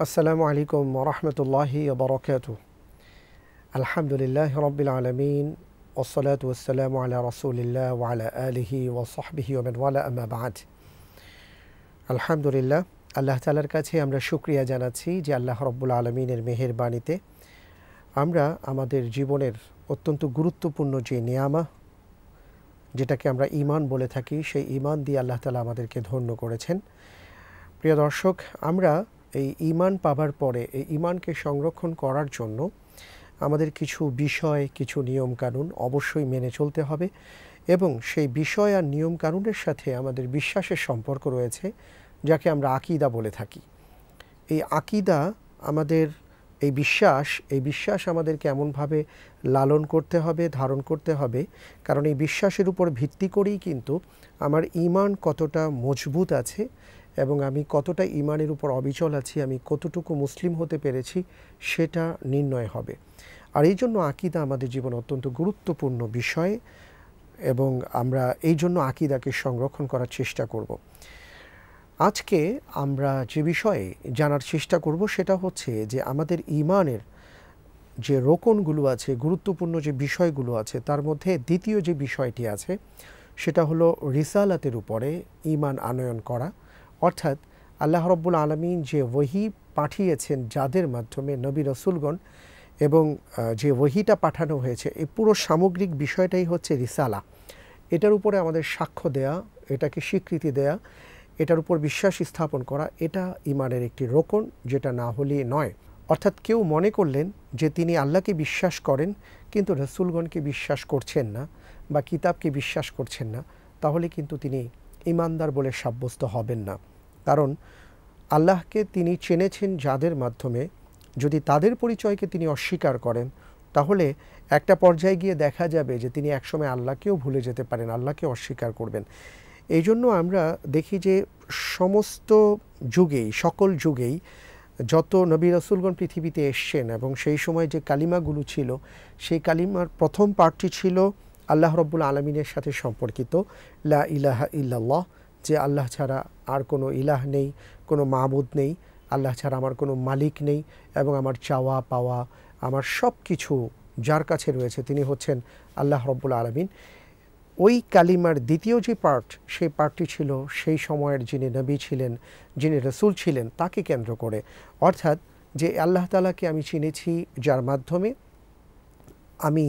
আসসালামু আলাইকুম ওয়া রাহমাতুল্লাহি ওয়া বারাকাতুহু। আলহামদুলিল্লাহি রাব্বিল আলামিন ওয়াসসালাতু ওয়াসসালামু আলা রাসূলিল্লাহ ওয়া আলা আলিহি ওয়া সাহবিহি ওয়া মান ওয়ালা, আম্মা বা'দ। আলহামদুলিল্লাহ, আল্লাহ তাআলার কাছে আমরা শুকরিয়া জানাচ্ছি যে আল্লাহ রাব্বুল আলামিনের মেহেরবানিতে আমরা আমাদের জীবনের অত্যন্ত গুরুত্বপূর্ণ যে নিয়ামত, যেটাকে আমরা ঈমান বলে থাকি, সেই ঈমান দিয়ে আল্লাহ তাআলা আমাদেরকে ধন্য করেছেন। প্রিয় দর্শক, আমরা এই ঈমান পাবার পরে এই ঈমানকে সংরক্ষণ করার জন্য আমাদের কিছু বিষয়, কিছু নিয়মকানুন অবশ্যই মেনে চলতে হবে এবং সেই বিষয় আর নিয়মকানুনের সাথে আমাদের বিশ্বাসের সম্পর্ক রয়েছে, যাকে আমরা আকীদা বলে থাকি। এই আকীদা আমাদের এই বিশ্বাস আমাদেরকে এমনভাবে লালন করতে হবে, ধারণ করতে হবে, কারণ এই বিশ্বাসের উপর ভিত্তি করেই কিন্তু আমার ঈমান কতটা মজবুত আছে এবং আমি কতটা ঈমানের উপর অবিচল আছি, আমি কতটুকু মুসলিম হতে পেরেছি, সেটা নির্ণয় হবে। আর এই জন্য আকীদা আমাদের জীবনে অত্যন্ত গুরুত্বপূর্ণ বিষয় এবং আমরা এই জন্য আকীদাকে সংরক্ষণ করার চেষ্টা করব। আজকে আমরা যে বিষয়ে জানার চেষ্টা করব সেটা হচ্ছে যে আমাদের ঈমানের যে রোকনগুলো আছে, গুরুত্বপূর্ণ যে বিষয়গুলো আছে, তার মধ্যে দ্বিতীয় যে বিষয়টি আছে সেটা হলো রিসালাতের উপরে ঈমান আনয়ন করা। অর্থাৎ আল্লাহ রাব্বুল আলামিন যে ওহী পাঠিয়েছেন যাদের মাধ্যমে নবী রাসূলগণ, এবং যে ওহীটা পাঠানো হয়েছে, এই পুরো সামগ্রিক বিষয়টাই হচ্ছে রিসালা। এটার উপরে আমাদের সাক্ষ্য দেয়া, এটাকে স্বীকৃতি দেয়া, এটার উপর বিশ্বাস স্থাপন করা, এটা ঈমানের একটি রোকন, যেটা না হলে নয়। অর্থাৎ কেউ মনে করলেন যে তিনি আল্লাহকে বিশ্বাস করেন কিন্তু রাসূলগণকে বিশ্বাস করছেন না বা কিতাবকে বিশ্বাস করছেন না, তাহলে কিন্তু তিনি ঈমানদার বলে সাব্যস্ত হবেন না। কারণ আল্লাহকে তিনি চেনেছেন যাদের মাধ্যমে, যদি তাদের পরিচয়কে তিনি অস্বীকার করেন, তাহলে একটা পর্যায়ে গিয়ে দেখা যাবে যে তিনি একসময় আল্লাহকেও ভুলে যেতে পারেন, আল্লাহকে অস্বীকার করবেন। এই জন্য আমরা দেখি যে সমস্ত যুগেই, সকল যুগেই যত নবী রাসূলগণ পৃথিবীতে এসছেন এবং সেই সময় যে কালিমাগুলো ছিল, সেই কালিমার প্রথম পার্টটি ছিল আল্লাহ রাব্বুল আলামিনের সাথে সম্পর্কিত, লা ইলাহা ইল্লাল্লাহ, যে আল্লাহ ছাড়া আর কোনো ইলাহ নেই, কোনো মাবুদ নেই, আল্লাহ ছাড়া আমার কোনো মালিক নেই এবং আমার চাওয়া পাওয়া, আমার সব কিছু যার কাছে রয়েছে তিনি হচ্ছেন আল্লাহ রাব্বুল আলামিন। ওই কালিমার দ্বিতীয় যে পার্ট, সেই পার্টটি ছিল সেই সময়ের যিনি নবী ছিলেন, যিনি রাসূল ছিলেন, তাকে কেন্দ্র করে। অর্থাৎ যে আল্লাহ তাআলাকে আমি চিনেছি, যার মাধ্যমে আমি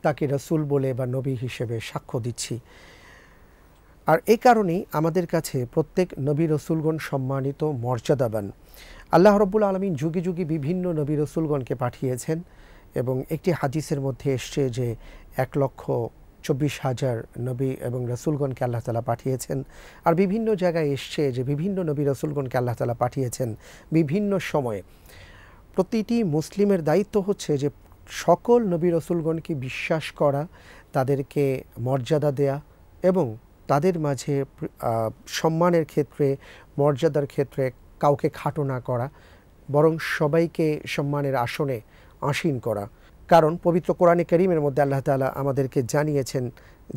তাকে রাসূল বলে বা নবী হিসেবে সাক্ষ্য দিচ্ছি। আর এই কারণেই আমাদের কাছে প্রত্যেক নবী রাসূলগণ সম্মানিত, মর্যাদাবান। আল্লাহ রাব্বুল আলামিন যুগে যুগে বিভিন্ন নবী রাসূলগণকে পাঠিয়েছেন এবং একটি হাদিসের মধ্যে এসছে যে 1,24,000 নবী এবং রাসূলগণকে আল্লাহ তাআলা পাঠিয়েছেন। আর বিভিন্ন জায়গায় এসছে যে বিভিন্ন নবী রাসূলগণকে আল্লাহ তাআলা পাঠিয়েছেন বিভিন্ন সময়ে। প্রতিটি মুসলিমের দায়িত্ব হচ্ছে যে সকল নবী রাসূলগণকে বিশ্বাস করা, তাদেরকে মর্যাদা দেয়া এবং তাদের মাঝে সম্মানের ক্ষেত্রে, মর্যাদার ক্ষেত্রে কাউকে খাটো না করা, বরং সবাইকে সম্মানের আসনে আসীন করা। কারণ পবিত্র কোরআনে কারীমের মধ্যে আল্লাহ তাআলা আমাদেরকে জানিয়েছেন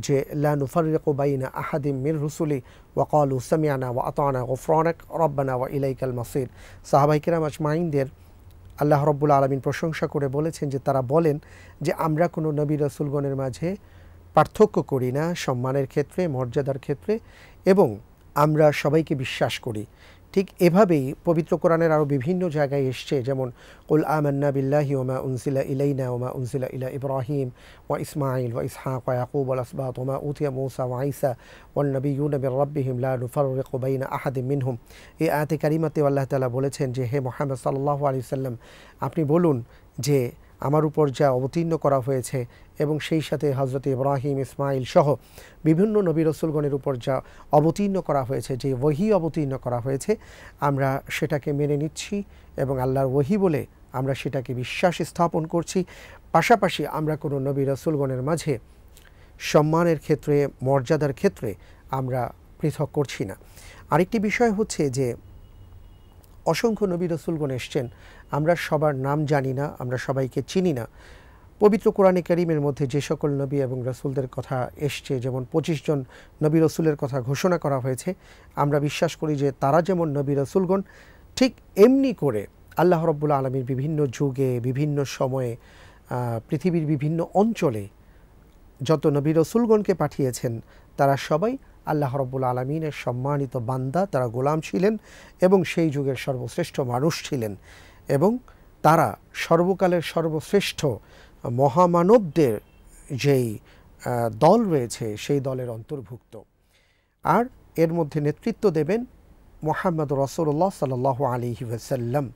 যে লা নুফাররিকু বাইনা আহাদিম মির রুসুলি ওয়া ক্বালু সামি'না ওয়া আতা'না গুফরানাক রাব্বানা ওয়া ইলাইকাল মাসির। সাহাবায়ে কেরাম আজমাইনদের আল্লাহ রাব্বুল আলামিন প্রশংসা করে বলেছেন যে তারা বলেন যে আমরা কোনো নবী রাসূলগণের মাঝে পার্থক্য করি না সম্মানের ক্ষেত্রে, মর্যাদার ক্ষেত্রে, এবং আমরা সবাইকে বিশ্বাস করি। ঠিক এভাবেই পবিত্র কোরআনের আরও বিভিন্ন জায়গায় এসছে, যেমন কুল আমান্না বিল্লাহি ওয়া মা উনজিলা ইলাইনা ওয়া মা উনজিলা ইলা ইব্রাহিম ওয়া ইসমাঈল ওয়া ইসহাক ওয়া ইয়াকুব ওয়াল আসবাত ওয়া মা উতিয়া মূসা ওয়া ঈসা ওয়ান নাবিয়্যুনা মির রাব্বিহিম লা নুফাররিকু বাইনা আহাদিম মিনহুম। এই আয়াতে কারিমাতে আল্লাহ তাআলা বলেছেন যে হে মুহাম্মদ সাল্লাল্লাহু আলাইহি ওয়াসাল্লাম, আপনি বলুন যে আমার উপর যা অবতীর্ণ করা হয়েছে এবং সেই সাথে হযরত ইব্রাহিম, ইসমাঈল সহ বিভিন্ন নবী রাসূলগণের উপর যা অবতীর্ণ করা হয়েছে, যে ওহী অবতীর্ণ করা হয়েছে, আমরা সেটাকে মেনে নিচ্ছি এবং আল্লাহর ওহী বলে আমরা সেটাকে বিশ্বাস স্থাপন করছি। পাশাপাশি আমরা কোনো নবী রাসূলগণের মাঝে সম্মানের ক্ষেত্রে, মর্যাদার ক্ষেত্রে আমরা পৃথক করছি না। আরেকটি বিষয় হচ্ছে যে অসংখ্য নবী রাসূলগণ এসছেন, আমরা সবার নাম জানি না, আমরা সবাইকে চিনি না। পবিত্র কোরআনে কারীমের মধ্যে যে সকল নবী এবং রাসূলদের কথা এসছে, যেমন 25 জন নবী রাসূলের কথা ঘোষণা করা হয়েছে, আমরা বিশ্বাস করি যে তারা যেমন নবী রাসূলগণ, ঠিক এমনি করে আল্লাহ রব্বুল আলমীর বিভিন্ন যুগে বিভিন্ন সময়ে পৃথিবীর বিভিন্ন অঞ্চলে যত নবী রসুলগণকে পাঠিয়েছেন তারা সবাই আল্লাহ রব্বুল আলমিনের সম্মানিত বান্দা, তারা গোলাম ছিলেন এবং সেই যুগের সর্বশ্রেষ্ঠ মানুষ ছিলেন এবং তারা সর্বকালের সর্বশ্রেষ্ঠ মহামানবদের যেই দল রয়েছে সেই দলের অন্তর্ভুক্ত। আর এর মধ্যে নেতৃত্ব দেবেন মুহাম্মদ রাসূলুল্লাহ সাল্লাল্লাহু আলাইহি ওয়াসাল্লাম।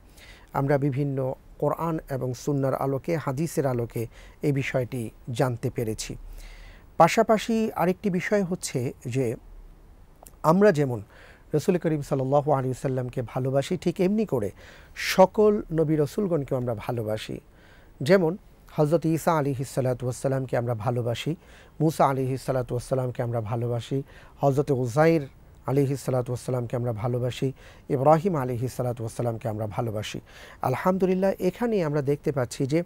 আমরা বিভিন্ন কোরআন এবং সুন্নাহর আলোকে, হাদিসের আলোকে এই বিষয়টি জানতে পেরেছি। পাশাপাশি আরেকটি বিষয় হচ্ছে যে আমরা যেমন রসুল করিম সাল্লাল্লাহু আলাইহি ওয়াসাল্লামকে ভালোবাসি, ঠিক এমনি করে সকল নবী রসুলগণকেও আমরা ভালোবাসি। যেমন হযরত ঈসা আলাইহিস সালাতু ওয়াসসালামকে আমরা ভালোবাসি, মুসা আলাইহিস সালাতু ওয়াসসালামকে আমরা ভালোবাসি, হযরত উযাইর আলাইহিস সালাতু ওয়াসসালামকে আমরা ভালোবাসি, ইব্রাহিম আলাইহিস সালাতু ওয়াসসালামকে আমরা ভালোবাসি। আলহামদুলিল্লাহ, এখানেই আমরা দেখতে পাচ্ছি যে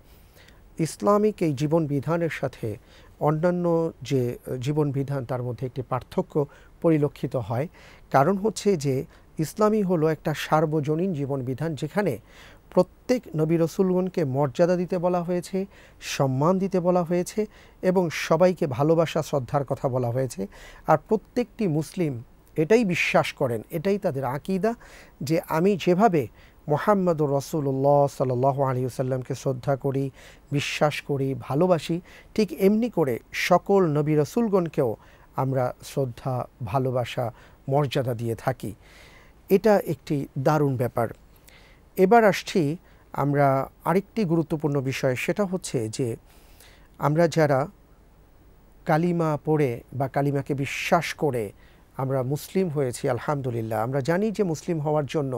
ইসলামিক এই জীবন বিধানের সাথে অন্যান্য যে জীবন বিধান তার মধ্যে একটি পার্থক্য পরিলক্ষিত হয়। কারণ হচ্ছে যে ইসলামী হলো একটা সার্বজনীন জীবন বিধান, যেখানে প্রত্যেক নবী রসুলগণকে মর্যাদা দিতে বলা হয়েছে, সম্মান দিতে বলা হয়েছে এবং সবাইকে ভালোবাসা শ্রদ্ধার কথা বলা হয়েছে। আর প্রত্যেকটি মুসলিম এটাই বিশ্বাস করেন, এটাই তাদের আকীদা, যে আমি যেভাবে মুহাম্মদুর রাসূলুল্লাহ সাল্লাল্লাহু আলাইহি ওয়াসাল্লামকে শ্রদ্ধা করি, বিশ্বাস করি, ভালোবাসি, ঠিক এমনি করে সকল নবী রসুলগণকেও আমরা শ্রদ্ধা, ভালোবাসা, মর্যাদা দিয়ে থাকি। এটা একটি দারুণ ব্যাপার। এবার আসছি আমরা আরেকটি গুরুত্বপূর্ণ বিষয়, সেটা হচ্ছে যে আমরা যারা কালিমা পড়ে বা কালিমাকে বিশ্বাস করে আমরা মুসলিম হয়েছি, আলহামদুলিল্লাহ, আমরা জানি যে মুসলিম হওয়ার জন্য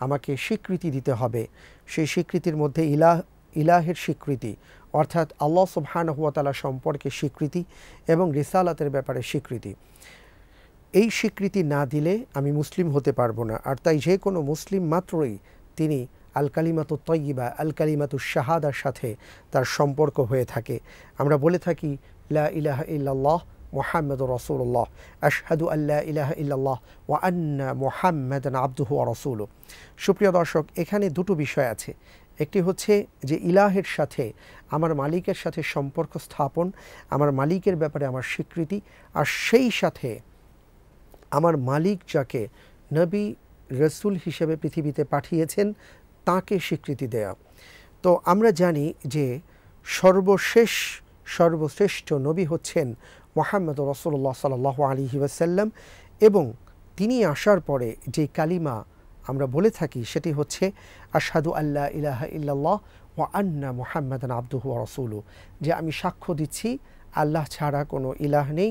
আমাকে স্বীকৃতি দিতে হবে। সেই স্বীকৃতির মধ্যে ইলাহের স্বীকৃতি, অর্থাৎ আল্লাহ সুবহানাহু ওয়া তাআলা সম্পর্কে স্বীকৃতি এবং রিসালাতের ব্যাপারে স্বীকৃতি। এই স্বীকৃতি না দিলে আমি মুসলিম হতে পারবো না। আর তাই যে কোনো মুসলিম মাত্রই তিনি আল কালিমাতু তাইয়্যিবা, আল কালিমাতু শাহাদার সাথে তার সম্পর্ক হয়ে থাকে। আমরা বলে থাকি লা ইলাহা ইল্লাল্লাহ মুহাম্মাদুর রাসূলুল্লাহ, আশহাদু আল্লা ইলাহা ইল্লাল্লাহ ওয়া আন্না মুহাম্মাদান আবদুহু ওয়া রাসূলুহু। সুপ্রিয় দর্শক, এখানে দুটো বিষয় আছে। একটি হচ্ছে যে ইলাহের সাথে, আমার মালিকের সাথে সম্পর্ক স্থাপন, আমার মালিকের ব্যাপারে আমার স্বীকৃতি, আর সেই সাথে আমার মালিক যাকে নবী রসুল হিসেবে পৃথিবীতে পাঠিয়েছেন তাকে স্বীকৃতি দেয়া। তো আমরা জানি যে সর্বশ্রেষ্ঠ নবী হচ্ছেন মুহাম্মদ রাসূলুল্লাহ সাল্লাল্লাহু আলাইহি ওয়াসাল্লাম, এবং তিনি আসার পরে যে কালিমা আমরা বলে থাকি সেটি হচ্ছে আশহাদু আল্লা ইলাহা ইল্লাল্লাহ ওয়া আন্না মুহাম্মাদান আবদুহু ওয়া রাসূলুহু, যে আমি সাক্ষ্য দিচ্ছি আল্লাহ ছাড়া কোনো ইলাহ নেই,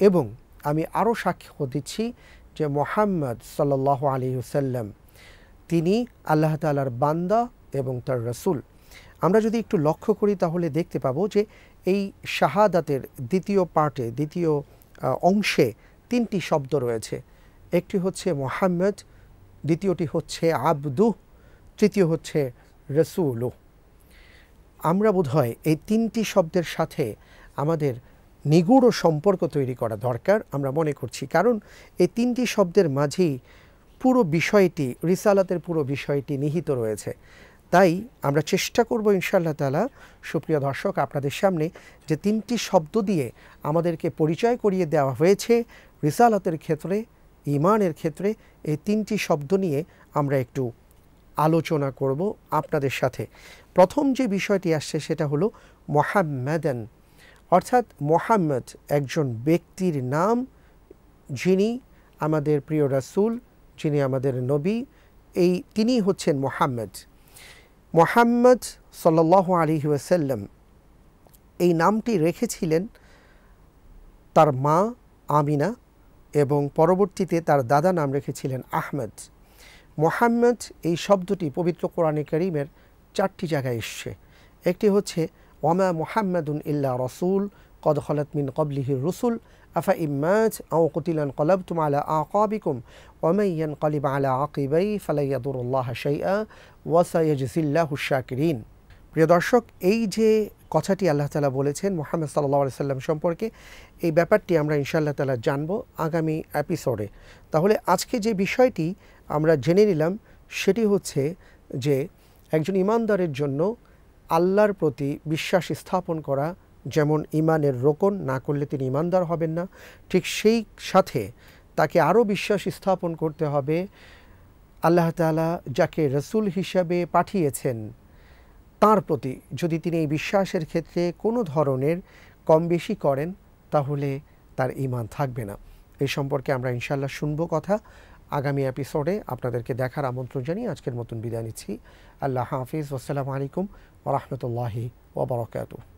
এবং আমি আরও সাক্ষ্য দিচ্ছি যে মুহাম্মদ সাল্লাল্লাহু আলাইহি ওয়াসাল্লাম তিনি আল্লাহ তাআলার বান্দা এবং তার রাসূল। আমরা যদি একটু লক্ষ্য করি তাহলে দেখতে পাবো যে এই শাহাদাতের দ্বিতীয় পার্টে, দ্বিতীয় অংশে তিনটি শব্দ রয়েছে। একটি হচ্ছে মুহাম্মদ, দ্বিতীয়টি হচ্ছে আবদুহ, তৃতীয় হচ্ছে রাসূলুহ। আমরা বোধহয় এই তিনটি শব্দের সাথে আমাদের নিগুড় সম্পর্ক তৈরি করা দরকার আমরা মনে করছি, কারণ এই তিনটি শব্দের মাঝেই পুরো বিষয়টি, রিসালাতের পুরো বিষয়টি নিহিত রয়েছে। তাই আমরা চেষ্টা করব ইনশাআল্লাহ তাআলা, সুপ্রিয় দর্শক, আপনাদের সামনে যে তিনটি শব্দ দিয়ে আমাদেরকে পরিচয় করিয়ে দেওয়া হয়েছে রিসালাতের ক্ষেত্রে, ঈমানের ক্ষেত্রে, এই তিনটি শব্দ নিয়ে আমরা একটু আলোচনা করব আপনাদের সাথে। প্রথম যে বিষয়টি আসছে সেটা হলো মুহাম্মাদান, অর্থাৎ মুহাম্মদ একজন ব্যক্তির নাম, যিনি আমাদের প্রিয় রাসূল, যিনি আমাদের নবী, তিনি হচ্ছেন মুহাম্মদ। মুহাম্মদ সাল্লাল্লাহু আলাইহি ওয়াসাল্লাম এই নামটি রেখেছিলেন তার মা আমিনা, এবং পরবর্তীতে তার দাদা নাম রেখেছিলেন আহমদ। মুহাম্মদ এই শব্দটি পবিত্র কোরআনে কারীমের 4টি জায়গায় এসছে। একটি হচ্ছে ওয়ামা মুহাম্মাদুন ইল্লা রাসূল কদ খালাত মিন ক্বাবলিহির রুসুল আফা ইম্মাত আও কুতিলা ইনকালাবতুম আলা আকাবিকুম ওয়া মান ইয়ানকালিব আলা আকিবাই ফালা ইয়াদুরুল্লাহা শাইআ ওয়া সায়াজজিল্লাহু শাকিরিন। প্রিয় দর্শক, এই যে কথাটি আল্লাহ তাআলা বলেছেন মুহাম্মদ সাল্লাল্লাহু আলাইহি সাল্লাম সম্পর্কে, এই ব্যাপারটি আমরা ইনশাআল্লাহ তাআলা জানব আগামী এপিসোডে। তাহলে আজকে যে বিষয়টি আমরা জেনে নিলাম সেটি হচ্ছে যে একজন ইমানদারের জন্য আল্লাহর প্রতি বিশ্বাস স্থাপন করা যেমন ইমানের রোকন, না করলে তিনি ইমানদার হবেন না, ঠিক সেই সাথে তাকে আরও বিশ্বাস স্থাপন করতে হবে আল্লাহ তাআলা যাকে রসুল হিসাবে পাঠিয়েছেন তার প্রতি যদি তিনি এই বিশ্বাসের ক্ষেত্রে কোনো ধরনের কম বেশি করেন তাহলে তার ঈমান থাকবে না। এই সম্পর্কে আমরা ইনশাআল্লাহ শুনবো কথা। আগামী এপিসোডে আপনাদেরকে দেখার আমন্ত্রণ জানিয়ে আজকের মতন বিদায় নিচ্ছি। আল্লাহ হাফিজ। আসসালামু আলাইকুম ওয়া রাহমাতুল্লাহি ওয়া বারাকাতুহু।